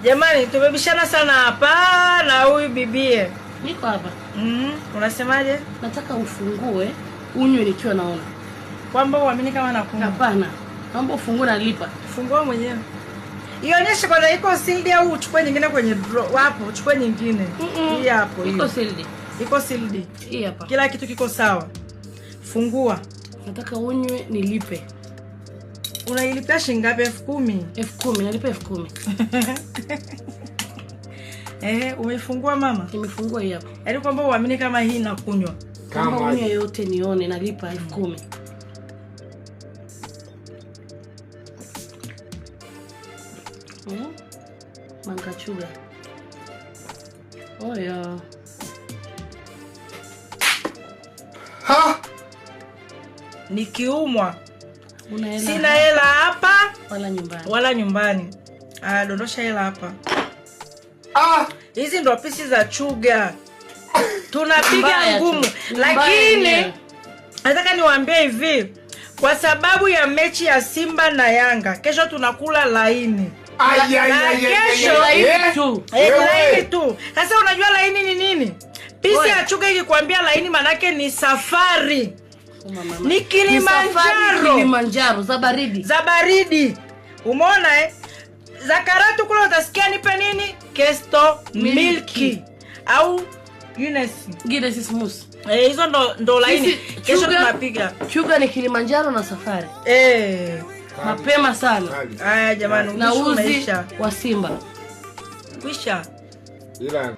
Jamani, tumebishana sana hapa na huyu bibie. Niko hapa. Unasemaje? Nataka ufungue, unywe nikiwa naona. Kwamba uamini kama nakunywa? Hapana. Naomba ufungue na lipa. Fungua mwenyewe. Ionyeshe kwanza iko sealed au uchukue nyingine kwenye drawer. Wapo, uchukue nyingine. Hii hapo hiyo. Iko sealed. Iko sealed. Hii hapa. Kila kitu kiko sawa. Fungua. Nataka unywe nilipe. Unailipia shilingi ngapi? 10,000. 10,000, nalipa 10,000. Umefungua mama? Nimefungua hii hapa. Yaani kwamba uamini kama hii nakunywa. Kama unywe yote nione nalipa 10,000. Mangachuga. Oya. Ha? Nikiumwa. Sina hela hapa wala nyumbani. Dondosha hela hapa. Hizi ndo pisi za chuga. Tunapiga ngumu. Lakini nataka niwaambie hivi, kwa sababu ya mechi ya Simba na Yanga, kesho tunakula laini. Kesho laini tu. Sasa unajua laini ni nini? Pisi ya chuga ikikwambia laini manake ni safari. Ni Kilimanjaro za baridi. Za baridi. Umeona Za Karatu kule utasikia nipe nini? Kesto milky au Guinness smooth. Hizo ndo laini. Kesho tunapiga. Chuga ni Kilimanjaro na safari. Mapema sana. Haya jamani, na uzi wa Simba. Kwisha. Ila